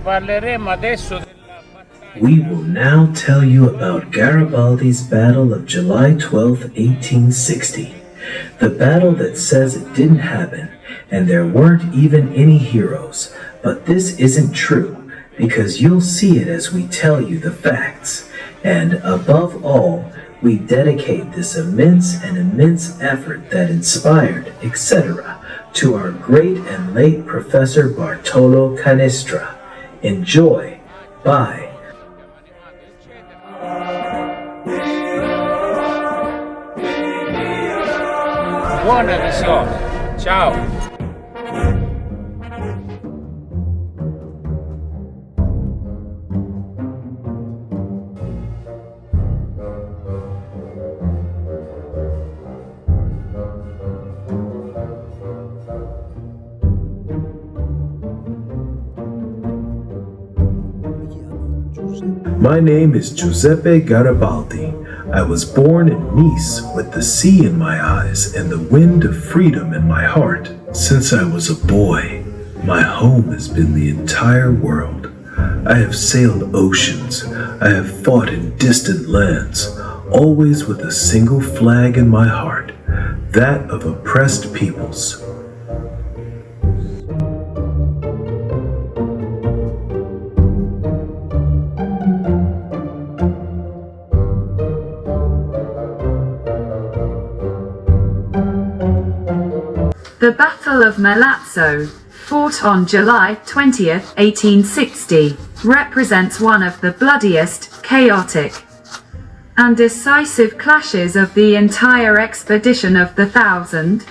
parleremo adesso della We will now tell you about Garibaldi's Battle of July 12, 1860. The battle that says it didn't happen, and there weren't even any heroes. But this isn't true, because you'll see it as we tell you the facts. And above all, we dedicate this immense effort that inspired, etc., to our great and late Professor Bartolo Cannistrà. Enjoy. Bye. buona visione. Ciao. My name is Giuseppe Garibaldi. I was born in Nice with the sea in my eyes and the wind of freedom in my heart. Since I was a boy, my home has been the entire world. I have sailed oceans. I have fought in distant lands, always with a single flag in my heart, that of oppressed peoples. The Battle of Milazzo, fought on July 20th, 1860, represents one of the bloodiest, chaotic, and decisive clashes of the entire expedition of the Thousand.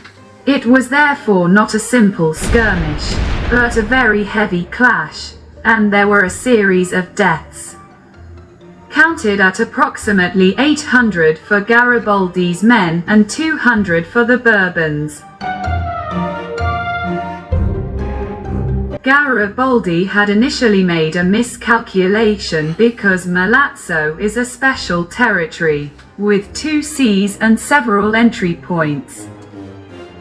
It was therefore not a simple skirmish, but a very heavy clash, and there were a series of deaths, counted at approximately 800 for Garibaldi's men and 200 for the Bourbons. Garibaldi had initially made a miscalculation because Milazzo is a special territory, with 2 seas and several entry points.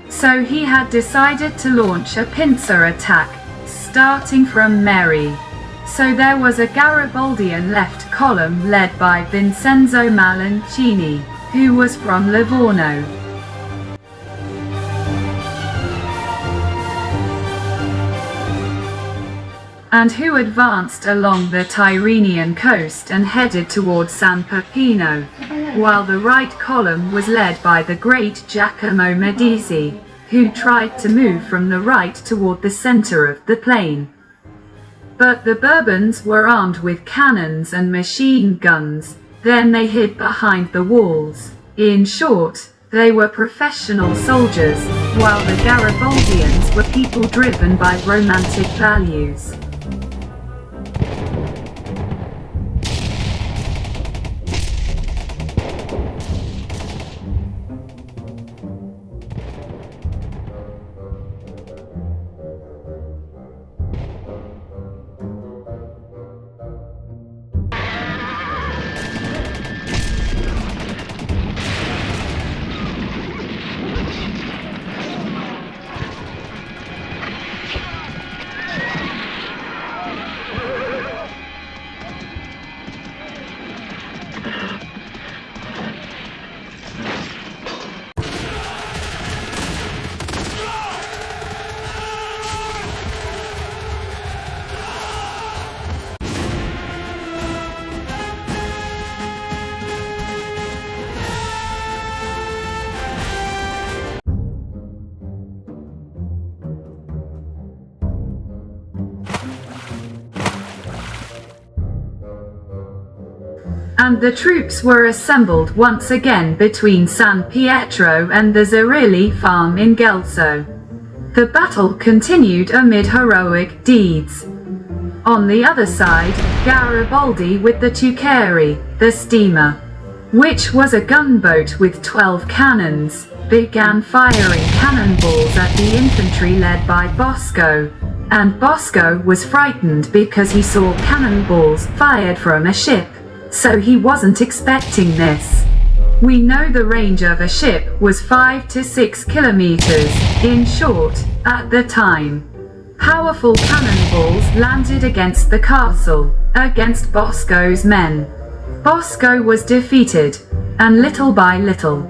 So he had decided to launch a pincer attack, starting from Meri. So there was a Garibaldian left column led by Vincenzo Mancini, who was from Livorno, and who advanced along the Tyrrhenian coast and headed towards San Peppino, while the right column was led by the great Giacomo Medici, who tried to move from the right toward the center of the plain. But the Bourbons were armed with cannons and machine guns, then they hid behind the walls. In short, they were professional soldiers, while the Garibaldians were people driven by romantic values. And the troops were assembled once again between San Pietro and the Zerilli farm in Gelso. The battle continued amid heroic deeds. On the other side, Garibaldi with the Tukory, the steamer, which was a gunboat with 12 cannons, began firing cannonballs at the infantry led by Bosco, and Bosco was frightened because he saw cannonballs fired from a ship. So he wasn't expecting this. We know the range of a ship was 5 to 6 kilometers, in short, at the time. Powerful cannonballs landed against the castle, against Bosco's men. Bosco was defeated, and little by little,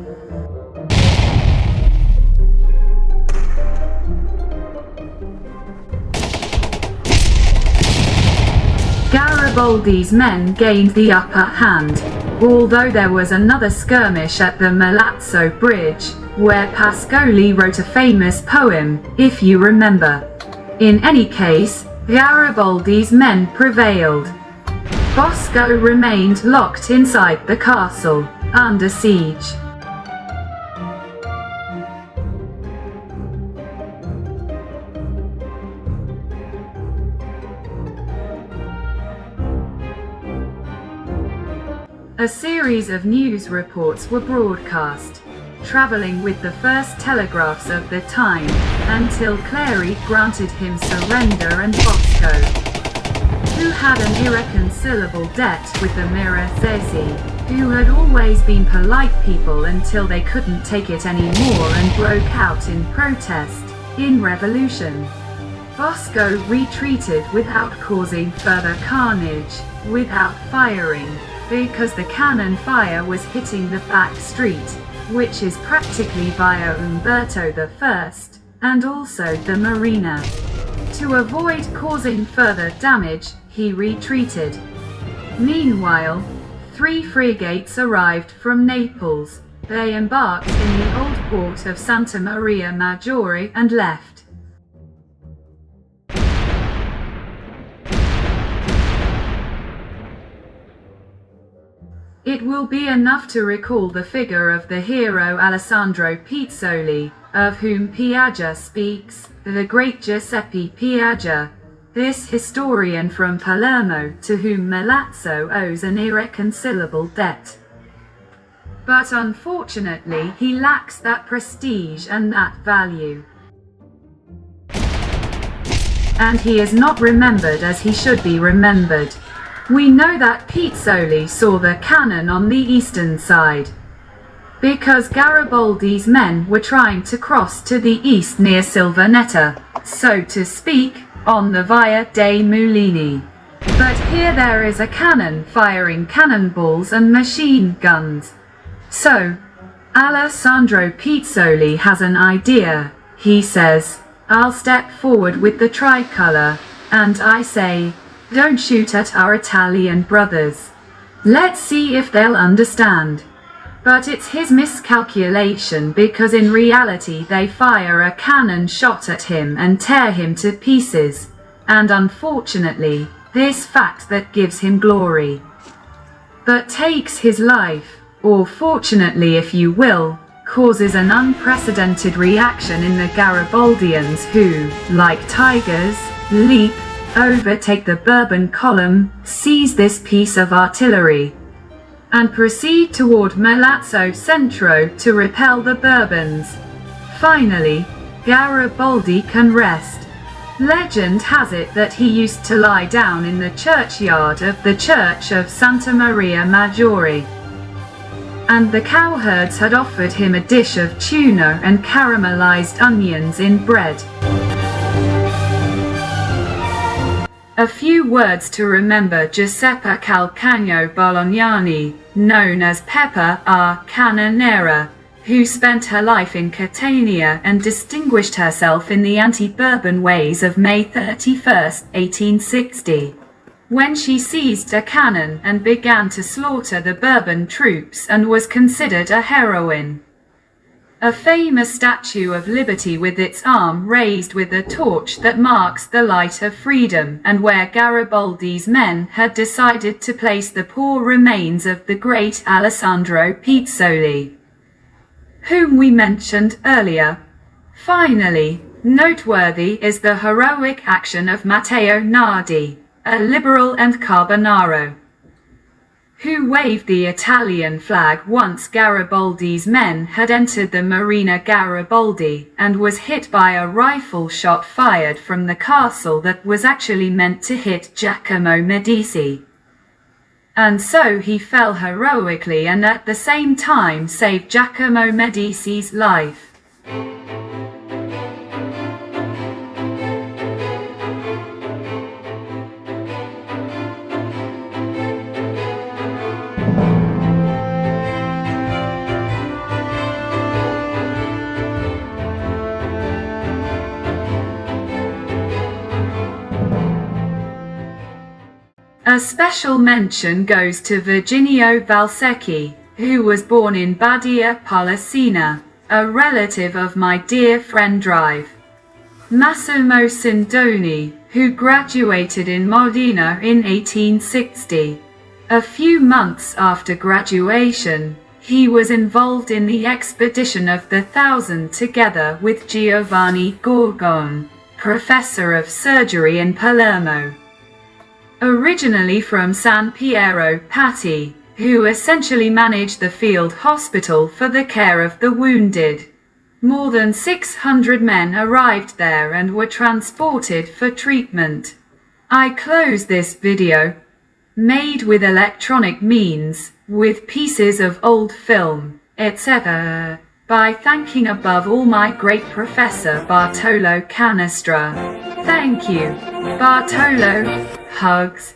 Garibaldi's men gained the upper hand, although there was another skirmish at the Milazzo Bridge, where Pascoli wrote a famous poem, if you remember. In any case, Garibaldi's men prevailed. Bosco remained locked inside the castle, under siege. A series of news reports were broadcast, traveling with the first telegraphs of the time, until Clary granted him surrender, and Bosco, who had an irreconcilable debt with the Milazzi, who had always been polite people until they couldn't take it anymore and broke out in protest, in revolution. Bosco retreated without causing further carnage, without firing, because the cannon fire was hitting the back street, which is practically via Umberto I, and also the marina. To avoid causing further damage, he retreated. Meanwhile, 3 frigates arrived from Naples. They embarked in the old port of Santa Maria Maggiore and left. It will be enough to recall the figure of the hero Alessandro Pizzoli, of whom Piaggia speaks, the great Giuseppe Piaggia, this historian from Palermo to whom Milazzo owes an irreconcilable debt. But unfortunately, he lacks that prestige and that value. And he is not remembered as he should be remembered. We know that Pizzoli saw the cannon on the eastern side, because Garibaldi's men were trying to cross to the east near Silvanetta, so to speak, on the Via dei Mulini. But here there is a cannon firing cannonballs and machine guns. So, Alessandro Pizzoli has an idea. He says, "I'll step forward with the tricolour," and I say, "Don't shoot at our Italian brothers. Let's see if they'll understand." But it's his miscalculation, because in reality they fire a cannon shot at him and tear him to pieces, and unfortunately, this fact that gives him glory, but takes his life, or fortunately if you will, causes an unprecedented reaction in the Garibaldians who, like tigers, leap, overtake the Bourbon column, seize this piece of artillery, and proceed toward Milazzo Centro to repel the Bourbons. Finally, Garibaldi can rest. Legend has it that he used to lie down in the churchyard of the church of Santa Maria Maggiore, and the cowherds had offered him a dish of tuna and caramelized onions in bread. A few words to remember Giuseppe Calcagno Bolognani, known as Peppa, our Cannunera, who spent her life in Catania and distinguished herself in the anti-Bourbon ways of May 31, 1860, when she seized a cannon and began to slaughter the Bourbon troops and was considered a heroine. A famous statue of liberty with its arm raised with a torch that marks the light of freedom, and where Garibaldi's men had decided to place the poor remains of the great Alessandro Pizzoli, whom we mentioned earlier. Finally, noteworthy is the heroic action of Matteo Nardi, a liberal and carbonaro, who waved the Italian flag once Garibaldi's men had entered the Marina Garibaldi, and was hit by a rifle shot fired from the castle that was actually meant to hit Giacomo Medici. And so he fell heroically and at the same time saved Giacomo Medici's life. A special mention goes to Virgino Valsecchi, who was born in Badia Pollicina, a relative of my dear friend Drive. Massimo Sindoni, who graduated in Modena in 1860. A few months after graduation, he was involved in the expedition of the Thousand together with Giovanni Gorgon, professor of surgery in Palermo. Originally from San Piero Patti, who essentially managed the field hospital for the care of the wounded. More than 600 men arrived there and were transported for treatment. I close this video, made with electronic means, with pieces of old film, etc., by thanking above all my great Professor Bartolo Cannistrà. Thank you, Bartolo. Hugs.